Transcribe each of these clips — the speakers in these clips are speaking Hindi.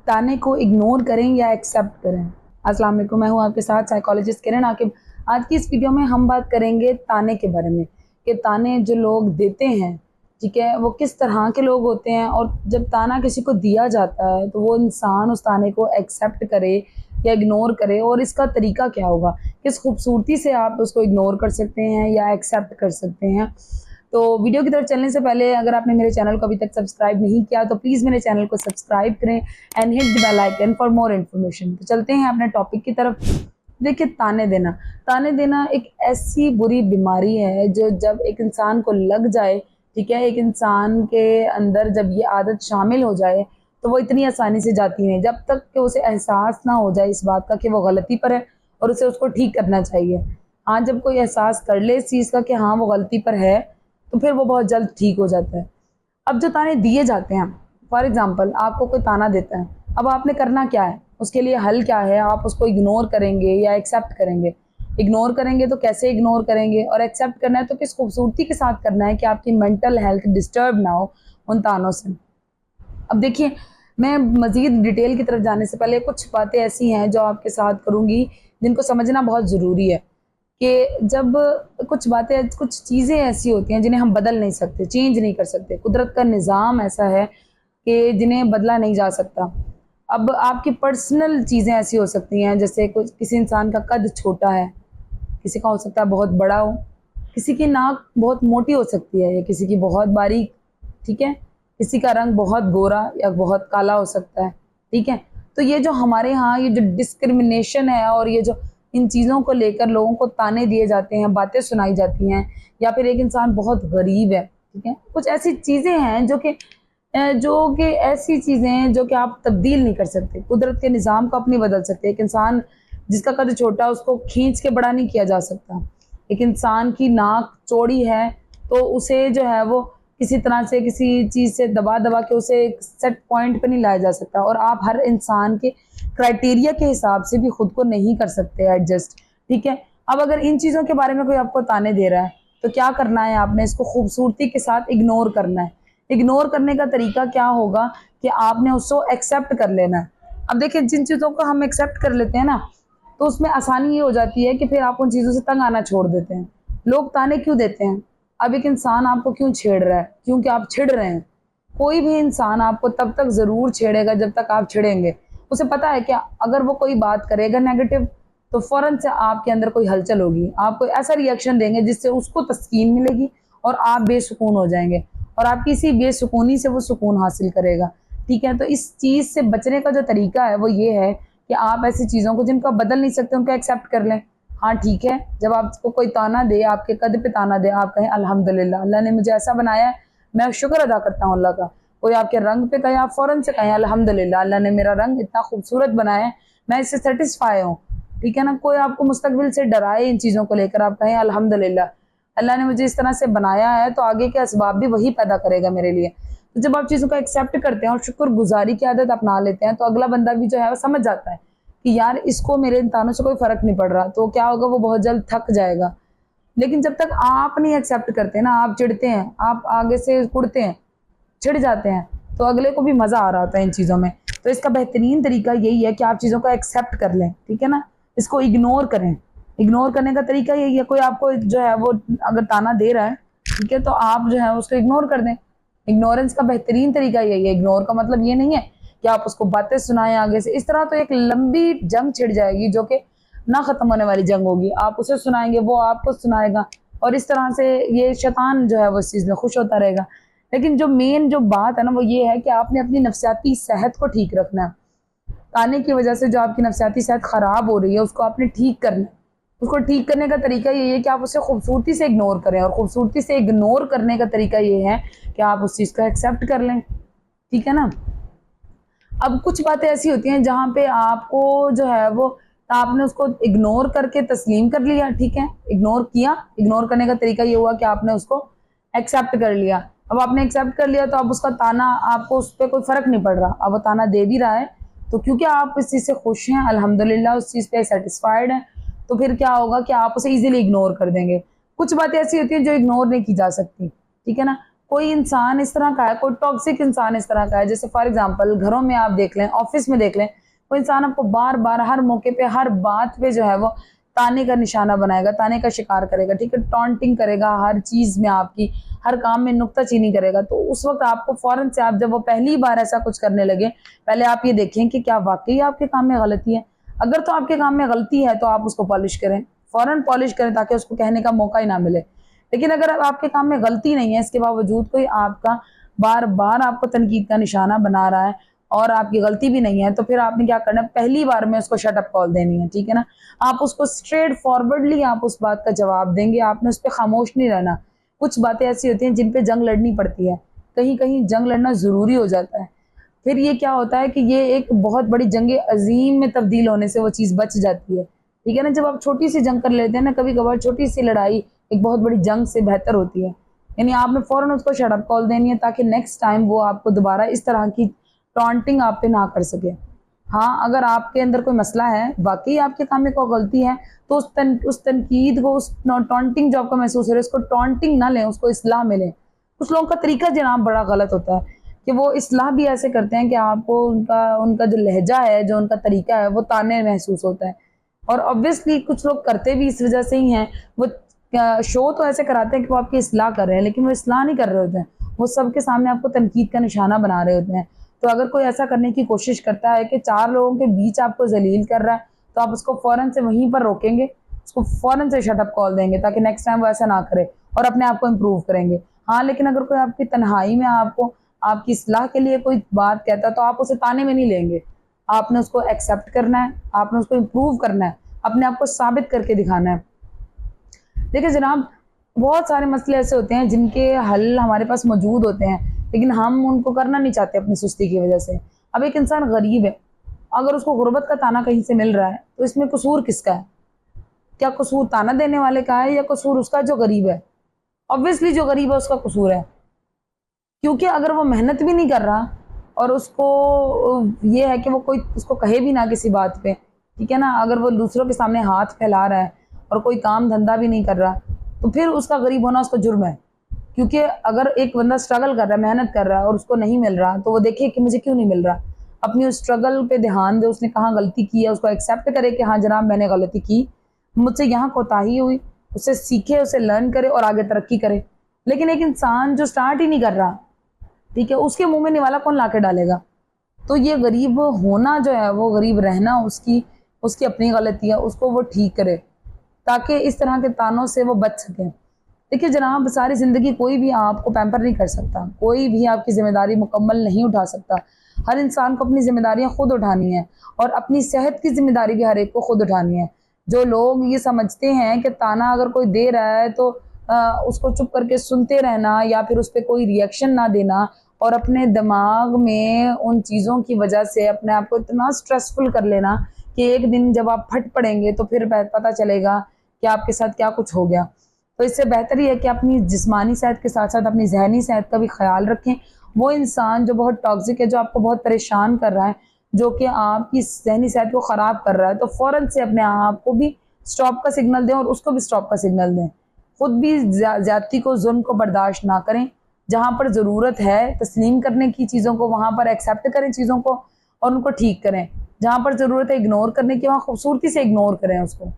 ताने को इग्नोर करें या एक्सेप्ट करें। अस्सलाम वालेकुम, मैं हूं आपके साथ साइकोलॉजिस्ट किरण आकिब। आज की इस वीडियो में हम बात करेंगे ताने के बारे में कि ताने जो लोग देते हैं, ठीक है, वो किस तरह के लोग होते हैं। और जब ताना किसी को दिया जाता है तो वो इंसान उस ताने को एक्सेप्ट करे या इग्नोर करे, और इसका तरीका क्या होगा, किस खूबसूरती से आप उसको इग्नोर कर सकते हैं या एक्सेप्ट कर सकते हैं। तो वीडियो की तरफ चलने से पहले अगर आपने मेरे चैनल को अभी तक सब्सक्राइब नहीं किया तो प्लीज़ मेरे चैनल को सब्सक्राइब करें and hit the bell icon for more information. तो चलते हैं अपने टॉपिक की तरफ। देखिए, ताने देना एक ऐसी बुरी बीमारी है जो जब एक इंसान को लग जाए, ठीक है, एक इंसान के अंदर जब ये आदत शामिल हो जाए तो वो इतनी आसानी से जाती नहीं, जब तक कि उसे एहसास ना हो जाए इस बात का कि वो गलती पर है और उसे उसको ठीक करना चाहिए। हाँ, जब कोई एहसास कर ले इस चीज़ का कि हाँ वो गलती पर है, तो फिर वो बहुत जल्द ठीक हो जाता है। अब जो ताने दिए जाते हैं, फॉर एग्जांपल आपको कोई ताना देता है, अब आपने करना क्या है, उसके लिए हल क्या है? आप उसको इग्नोर करेंगे या एक्सेप्ट करेंगे? इग्नोर करेंगे तो कैसे इग्नोर करेंगे, और एक्सेप्ट करना है तो किस खूबसूरती के साथ करना है कि आपकी मेंटल हेल्थ डिस्टर्ब ना हो उन तानों से। अब देखिए, मैं मज़ीद डिटेल की तरफ जाने से पहले कुछ बातें ऐसी हैं जो आपके साथ करूँगी जिनको समझना बहुत ज़रूरी है कि जब कुछ चीज़ें ऐसी होती हैं जिन्हें हम बदल नहीं सकते, चेंज नहीं कर सकते। कुदरत का निज़ाम ऐसा है कि जिन्हें बदला नहीं जा सकता। अब आपकी पर्सनल चीज़ें ऐसी हो सकती हैं, जैसे कुछ किसी इंसान का कद छोटा है, किसी का हो सकता है बहुत बड़ा हो, किसी की नाक बहुत मोटी हो सकती है या किसी की बहुत बारीक, ठीक है, किसी का रंग बहुत गोरा या बहुत काला हो सकता है, ठीक है। तो ये जो हमारे यहाँ ये जो डिस्क्रिमिनेशन है और ये जो इन चीज़ों को लेकर लोगों को ताने दिए जाते हैं, बातें सुनाई जाती हैं, या फिर एक इंसान बहुत गरीब है, ठीक है, कुछ ऐसी चीज़ें हैं जो कि ऐसी चीज़ें हैं जो कि आप तब्दील नहीं कर सकते, कुदरत के निज़ाम को आप नहीं बदल सकते। एक इंसान जिसका कद छोटा है उसको खींच के बड़ा नहीं किया जा सकता। एक इंसान की नाक चौड़ी है तो उसे जो है वो किसी तरह से किसी चीज़ से दबा के उसे एक सेट पॉइंट पे नहीं लाया जा सकता, और आप हर इंसान के क्राइटेरिया के हिसाब से भी खुद को नहीं कर सकते एडजस्ट, ठीक है। अब अगर इन चीज़ों के बारे में कोई आपको ताने दे रहा है तो क्या करना है, आपने इसको खूबसूरती के साथ इग्नोर करना है। इग्नोर करने का तरीका क्या होगा कि आपने उसको एक्सेप्ट कर लेना है। अब देखिए, जिन चीज़ों को हम एक्सेप्ट कर लेते हैं ना, तो उसमें आसानी ये हो जाती है कि फिर आप उन चीज़ों से तंग आना छोड़ देते हैं। लोग ताने क्यों देते हैं? अब एक इंसान आपको क्यों छेड़ रहा है? क्योंकि आप छिड़ रहे हैं। कोई भी इंसान आपको तब तक ज़रूर छेड़ेगा जब तक आप छिड़ेंगे। उसे पता है कि अगर वो कोई बात करेगा नेगेटिव तो फ़ौरन से आपके अंदर कोई हलचल होगी, आप कोई ऐसा रिएक्शन देंगे जिससे उसको तस्कीन मिलेगी और आप बेसुकून हो जाएंगे, और आपकी इसी बेसुकूनी से वो सुकून हासिल करेगा, ठीक है। तो इस चीज़ से बचने का जो तरीका है वो ये है कि आप ऐसी चीज़ों को जिनको आप बदल नहीं सकते उनको एक्सेप्ट कर लें। हाँ, ठीक है, जब आपको कोई ताना दे, आपके कद पे ताना दे, आप कहें अल्हम्दुलिल्लाह, अल्लाह ने मुझे ऐसा बनाया है, मैं शुक्र अदा करता हूँ अल्लाह का। कोई आपके रंग पे कहे, आप फ़ौरन से कहें अल्हम्दुलिल्लाह, अल्लाह ने मेरा रंग इतना खूबसूरत बनाया है, मैं इससे सैटिस्फाई हूँ, ठीक है ना। कोई आपको मुस्तकबिल से डराए इन चीज़ों को लेकर, आप कहें अल्हम्दुलिल्लाह, अल्लाह ने मुझे इस तरह से बनाया है तो आगे के असबाब भी वही पैदा करेगा मेरे लिए। तो जब आप चीज़ों को एक्सेप्ट करते हैं और शुक्रगुजारी की आदत अपना लेते हैं तो अगला बंदा भी जो है वो समझ जाता है कि यार इसको मेरे इन तानों से कोई फ़र्क नहीं पड़ रहा, तो क्या होगा, वो बहुत जल्द थक जाएगा। लेकिन जब तक आप नहीं एक्सेप्ट करते ना, आप चिढ़ते हैं, आप आगे से कुड़ते हैं, चिढ़ जाते हैं, तो अगले को भी मज़ा आ रहा होता है इन चीज़ों में। तो इसका बेहतरीन तरीका यही है कि आप चीज़ों को एक्सेप्ट कर लें, ठीक है ना, इसको इग्नोर करें। इग्नोर करने का तरीका यही है, कोई आपको जो है वो अगर ताना दे रहा है, ठीक है, तो आप जो है उसको इग्नोर कर दें। इग्नोरेंस का बेहतरीन तरीका यही है। इग्नोर का मतलब ये नहीं है कि आप उसको बातें सुनाएं आगे से, इस तरह तो एक लंबी जंग छिड़ जाएगी जो कि ना ख़त्म होने वाली जंग होगी। आप उसे सुनाएंगे, वो आपको सुनाएगा, और इस तरह से ये शैतान जो है वो इस चीज़ में खुश होता रहेगा। लेकिन जो मेन जो बात है ना वो ये है कि आपने अपनी नफ्सियाती सेहत को ठीक रखना है। ताने की वजह से जो आपकी नफ्सियाती सेहत ख़राब हो रही है उसको आपने ठीक करना है। उसको ठीक करने का तरीका यही है कि आप उसे खूबसूरती से इग्नोर करें, और खूबसूरती से इग्नोर करने का तरीका ये है कि आप उस चीज़ को एक्सेप्ट कर लें, ठीक है ना। अब कुछ बातें ऐसी होती हैं जहाँ पे आपको जो है वो आपने उसको इग्नोर करके तस्लीम कर लिया, ठीक है, इग्नोर किया। इग्नोर करने का तरीका ये हुआ कि आपने उसको एक्सेप्ट कर लिया। अब आपने एक्सेप्ट कर लिया तो अब उसका ताना, आपको उस पर कोई फ़र्क नहीं पड़ रहा। अब वो ताना दे भी रहा है तो क्योंकि आप इस चीज़ से खुश हैं, अल्हम्दुलिल्लाह उस चीज़ पे सेटिस्फाइड हैं, तो फिर क्या होगा कि आप उसे ईजिली इग्नोर कर देंगे। कुछ बातें ऐसी होती हैं जो इग्नोर नहीं की जा सकती, ठीक है ना। कोई इंसान इस तरह का है, कोई टॉक्सिक इंसान इस तरह का है, जैसे फॉर एग्जांपल घरों में आप देख लें, ऑफिस में देख लें, कोई इंसान आपको बार बार हर मौके पे हर बात पे जो है वो ताने का निशाना बनाएगा, ताने का शिकार करेगा, ठीक है, टॉन्टिंग करेगा हर चीज में आपकी, हर काम में नुक्ताचीनी करेगा। तो उस वक्त आपको फौरन से, आप जब वो पहली बार ऐसा कुछ करने लगे, पहले आप ये देखें कि क्या वाकई आपके काम में गलती है। अगर तो आपके काम में गलती है तो आप उसको पॉलिश करें, फौरन पॉलिश करें, ताकि उसको कहने का मौका ही ना मिले। लेकिन अगर आपके काम में गलती नहीं है, इसके बावजूद कोई आपका बार बार आपको तनकीद का निशाना बना रहा है और आपकी गलती भी नहीं है, तो फिर आपने क्या करना है, पहली बार में उसको शट अप कॉल देनी है, ठीक है ना। आप उसको स्ट्रेट फॉरवर्डली आप उस बात का जवाब देंगे, आपने उस पर खामोश नहीं रहना। कुछ बातें ऐसी होती हैं जिन पे जंग लड़नी पड़ती है, कहीं कहीं जंग लड़ना जरूरी हो जाता है। फिर ये क्या होता है कि ये एक बहुत बड़ी जंग अजीम में तब्दील होने से वो चीज़ बच जाती है, ठीक है ना। जब आप छोटी सी जंग कर लेते हैं ना, कभी कभार छोटी सी लड़ाई एक बहुत बड़ी जंग से बेहतर होती है। यानी आपने फौरन उसको शट अप कॉल देनी है, ताकि नेक्स्ट टाइम वो आपको दोबारा इस तरह की टॉन्टिंग आप पे ना कर सके। हाँ, अगर आपके अंदर कोई मसला है, वाकई आपके काम में कोई गलती है, तो उस तनकीद को, उस टॉन्टिंग जो आपको महसूस हो रहा है, उसको टॉन्टिंग ना लें, उसको इस्लाह मिले। कुछ लोगों का तरीका जनाब बड़ा गलत होता है कि वो इस्लाह भी ऐसे करते हैं कि आपको उनका उनका जो लहजा है, जो उनका तरीका है, वो ताने महसूस होता है। और ऑब्वियसली कुछ लोग करते भी इस वजह से ही हैं, वो शो तो ऐसे कराते हैं कि वो आपकी इस्लाह कर रहे हैं, लेकिन वो इस्लाह नहीं कर रहे होते हैं, वो सबके सामने आपको तनकीद का निशाना बना रहे होते हैं। तो अगर कोई ऐसा करने की कोशिश करता है कि 4 लोगों के बीच आपको जलील कर रहा है, तो आप उसको फौरन से वहीं पर रोकेंगे, उसको फौरन से शट अप कॉल देंगे, ताकि नेक्स्ट टाइम वो ऐसा ना करे और अपने आप को इम्प्रूव करेंगे। हाँ, लेकिन अगर कोई आपकी तन्हाई में आपको आपकी इस्लाह के लिए कोई बात कहता है, तो आप उसे ताने में नहीं लेंगे, आपने उसको एक्सेप्ट करना है, आपने उसको इम्प्रूव करना है, अपने आप को साबित करके दिखाना है। देखिए जनाब, बहुत सारे मसले ऐसे होते हैं जिनके हल हमारे पास मौजूद होते हैं, लेकिन हम उनको करना नहीं चाहते अपनी सुस्ती की वजह से। अब एक इंसान गरीब है, अगर उसको गुर्बत का ताना कहीं से मिल रहा है, तो इसमें कसूर किसका है? क्या कसूर ताना देने वाले का है या कसूर उसका जो गरीब है? ऑब्वियसली जो गरीब है उसका कसूर है, क्योंकि अगर वो मेहनत भी नहीं कर रहा और उसको ये है कि वो कोई उसको कहे भी ना किसी बात पे, ठीक है ना, अगर वो दूसरों के सामने हाथ फैला रहा है और कोई काम धंधा भी नहीं कर रहा, तो फिर उसका गरीब होना उसको जुर्म है। क्योंकि अगर एक बंदा स्ट्रगल कर रहा है, मेहनत कर रहा है और उसको नहीं मिल रहा, तो वो देखे कि मुझे क्यों नहीं मिल रहा, अपनी उस स्ट्रगल पे ध्यान दे, उसने कहाँ गलती की है उसको एक्सेप्ट करे कि हाँ जनाब मैंने गलती की, मुझसे यहाँ कोताही हुई, उससे सीखे, उसे लर्न करे और आगे तरक्की करे। लेकिन एक इंसान जो स्टार्ट ही नहीं कर रहा, ठीक है, उसके मुंह में निवाला कौन ला के डालेगा? तो ये गरीब होना जो है, वो गरीब रहना उसकी उसकी अपनी गलती है, उसको वो ठीक करे, ताकि इस तरह के तानों से वो बच सके। देखिए जनाब, सारी ज़िंदगी कोई भी आपको पैम्पर नहीं कर सकता, कोई भी आपकी ज़िम्मेदारी मुकम्मल नहीं उठा सकता। हर इंसान को अपनी ज़िम्मेदारियाँ खुद उठानी है और अपनी सेहत की ज़िम्मेदारी भी हर एक को खुद उठानी है। जो लोग ये समझते हैं कि ताना अगर कोई दे रहा है तो उसको चुप करके सुनते रहना या फिर उस पर कोई रिएक्शन ना देना, और अपने दिमाग में उन चीज़ों की वजह से अपने आप को इतना स्ट्रेसफुल कर लेना कि एक दिन जब आप फट पड़ेंगे तो फिर पता चलेगा कि आपके साथ क्या कुछ हो गया। तो इससे बेहतर ही है कि अपनी जिस्मानी सेहत के साथ साथ अपनी जहनी सेहत का भी ख्याल रखें। वो इंसान जो बहुत टॉक्सिक है, जो आपको बहुत परेशान कर रहा है, जो कि आपकी जहनी सेहत को ख़राब कर रहा है, तो फ़ौरन से अपने आप को भी स्टॉप का सिग्नल दें और उसको भी स्टॉप का सिग्नल दें। खुद भी ज़्यादती को, जुल्म को बर्दाश्त ना करें। जहाँ पर ज़रूरत है तस्लीम करने की चीज़ों को, वहाँ पर एक्सेप्ट करें चीज़ों को और उनको ठीक करें। जहाँ पर ज़रूरत है इग्नोर करने की, वहाँ खूबसूरती से इग्नोर करें उसको,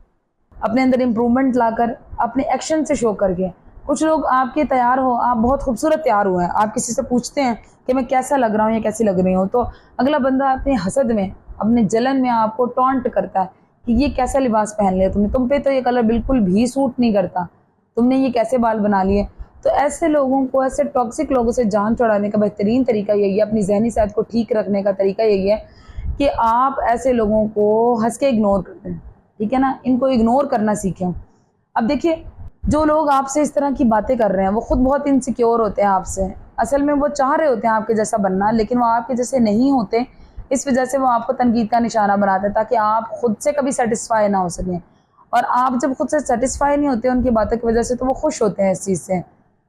अपने अंदर इम्प्रूवमेंट लाकर, अपने एक्शन से शो करके। कुछ लोग आपके तैयार हो, आप बहुत खूबसूरत तैयार हुए हैं, आप किसी से पूछते हैं कि मैं कैसा लग रहा हूँ या कैसी लग रही हूँ, तो अगला बंदा अपने हसद में, अपने जलन में आपको टॉन्ट करता है कि ये कैसा लिबास पहन लिया तुमने, तुम पे तो ये कलर बिल्कुल भी सूट नहीं करता, तुमने ये कैसे बाल बना लिए। तो ऐसे लोगों को, ऐसे टॉक्सिक लोगों से जान छुड़ाने का बेहतरीन तरीका यही है, अपनी जहनी सेहत को ठीक रखने का तरीका यही है कि आप ऐसे लोगों को हंस के इग्नोर करते हैं, ठीक है ना, इनको इग्नोर करना सीखें। अब देखिए, जो लोग आपसे इस तरह की बातें कर रहे हैं वो खुद बहुत इनसिक्योर होते हैं आपसे, असल में वो चाह रहे होते हैं आपके जैसा बनना, लेकिन वो आपके जैसे नहीं होते, इस वजह से वो आपको तनकीद का निशाना बनाते हैं ताकि आप खुद से कभी सेटिस्फाई ना हो सकें। और आप जब खुद से सेटिस्फाई नहीं होते उनकी बातों की वजह से, तो वो खुश होते हैं इस चीज़ से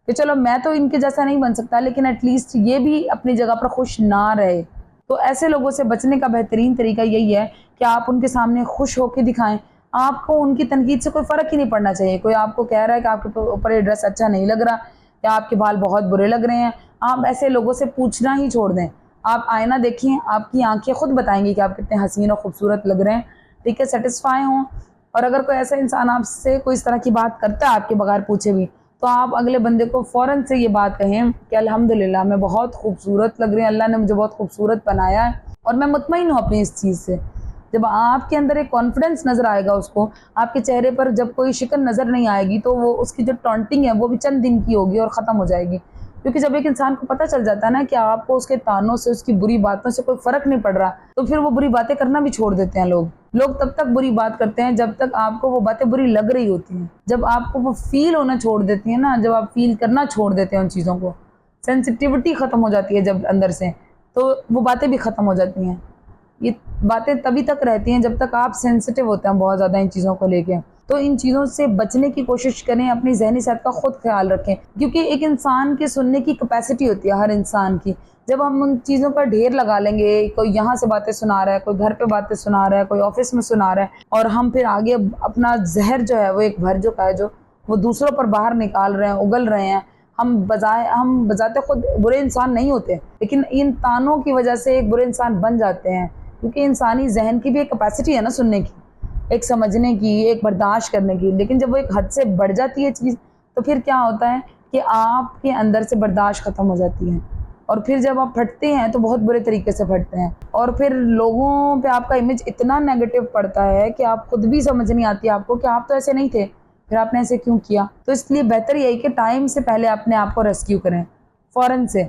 कि चलो मैं तो इनके जैसा नहीं बन सकता, लेकिन एटलीस्ट ये भी अपनी जगह पर खुश ना रहे। तो ऐसे लोगों से बचने का बेहतरीन तरीका यही है कि आप उनके सामने खुश होकर दिखाएं। आपको उनकी तनकीद से कोई फ़र्क ही नहीं पड़ना चाहिए। कोई आपको कह रहा है कि आपके ऊपर ये ड्रेस अच्छा नहीं लग रहा, या आपके बाल बहुत बुरे लग रहे हैं, आप ऐसे लोगों से पूछना ही छोड़ दें। आप आईना देखिए, आपकी आंखें खुद बताएंगी कि आप कितने हसीन और खूबसूरत लग रहे हैं, ठीक है, सेटिस्फाई हों। और अगर कोई ऐसा इंसान आपसे कोई इस तरह की बात करता है आपके बगैर पूछे भी, तो आप अगले बंदे को फ़ौरन से ये बात कहें कि अल्हम्दुलिल्लाह मैं बहुत खूबसूरत लग रही हूँ, अल्लाह ने मुझे बहुत खूबसूरत बनाया है और मैं मुतमईन हूँ अपनी इस चीज़ से। जब आपके अंदर एक कॉन्फिडेंस नज़र आएगा उसको, आपके चेहरे पर जब कोई शिकन नज़र नहीं आएगी, तो वो उसकी जो टॉन्टिंग है वो भी चंद दिन की होगी और ख़त्म हो जाएगी। क्योंकि जब एक इंसान को पता चल जाता है ना कि आपको उसके तानों से, उसकी बुरी बातों से कोई फ़र्क नहीं पड़ रहा, तो फिर वो बुरी बातें करना भी छोड़ देते हैं लोग। लोग तब तक बुरी बात करते हैं जब तक आपको वो बातें बुरी लग रही होती हैं। जब आपको वो फ़ील होना छोड़ देती है ना, जब आप फ़ील करना छोड़ देते हैं उन चीज़ों को, सेंसिटिविटी ख़त्म हो जाती है जब अंदर से, तो वो बातें भी ख़त्म हो जाती हैं। ये बातें तभी तक रहती हैं जब तक आप सेंसिटिव होते हैं बहुत ज़्यादा इन चीज़ों को लेके। तो इन चीज़ों से बचने की कोशिश करें, अपनी ज़हनी सेहत का खुद ख्याल रखें, क्योंकि एक इंसान की सुनने की कैपेसिटी होती है हर इंसान की। जब हम उन चीज़ों का ढेर लगा लेंगे, कोई यहाँ से बातें सुना रहा है, कोई घर पे बातें सुना रहा है, कोई ऑफिस में सुना रहा है, और हम फिर आगे अपना जहर जो है वो एक भर चुका है, जो वो दूसरों पर बाहर निकाल रहे हैं, उगल रहे हैं। हम बजाते खुद बुरे इंसान नहीं होते, लेकिन इन तानों की वजह से एक बुरे इंसान बन जाते हैं। क्योंकि इंसानी जहन की भी एक कैपेसिटी है ना सुनने की, एक समझने की, एक बर्दाश्त करने की, लेकिन जब वो एक हद से बढ़ जाती है चीज़, तो फिर क्या होता है कि आपके अंदर से बर्दाश्त ख़त्म हो जाती है, और फिर जब आप फटते हैं तो बहुत बुरे तरीके से फटते हैं, और फिर लोगों पे आपका इमेज इतना नेगेटिव पड़ता है कि आप खुद भी समझ नहीं आती आपको कि आप तो ऐसे नहीं थे, फिर आपने ऐसे क्यों किया। तो इसलिए बेहतर यही कि टाइम से पहले अपने आप को रेस्क्यू करें फ़ौरन से।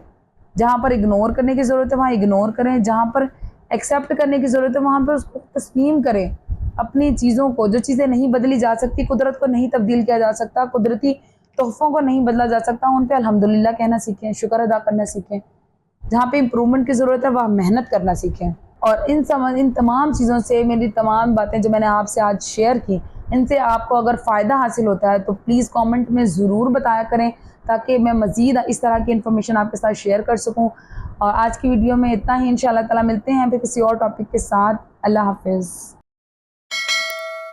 जहाँ पर इग्नोर करने की ज़रूरत है वहाँ इग्नोर करें, जहाँ पर एक्सेप्ट करने की ज़रूरत है वहाँ पर उसको तस्लीम करें। अपनी चीज़ों को, जो चीज़ें नहीं बदली जा सकती, कुदरत को नहीं तब्दील किया जा सकता, कुदरती तोहफ़ों को नहीं बदला जा सकता, उन पे अल्हम्दुलिल्लाह कहना सीखें, शुक्र अदा करना सीखें। जहाँ पे इम्प्रूवमेंट की ज़रूरत है वहाँ मेहनत करना सीखें। और इन तमाम चीज़ों से, मेरी तमाम बातें जो मैंने आपसे आज शेयर की, इनसे आपको अगर फ़ायदा हासिल होता है तो प्लीज़ कमेंट में ज़रूर बताया करें, ताकि मैं मज़ीद इस तरह की इन्फॉर्मेशन आपके साथ शेयर कर सकूँ। और आज की वीडियो में इतना ही। इंशाअल्लाह ताला मिलते हैं फिर किसी और टॉपिक के साथ। अल्लाह हाफ़िज़।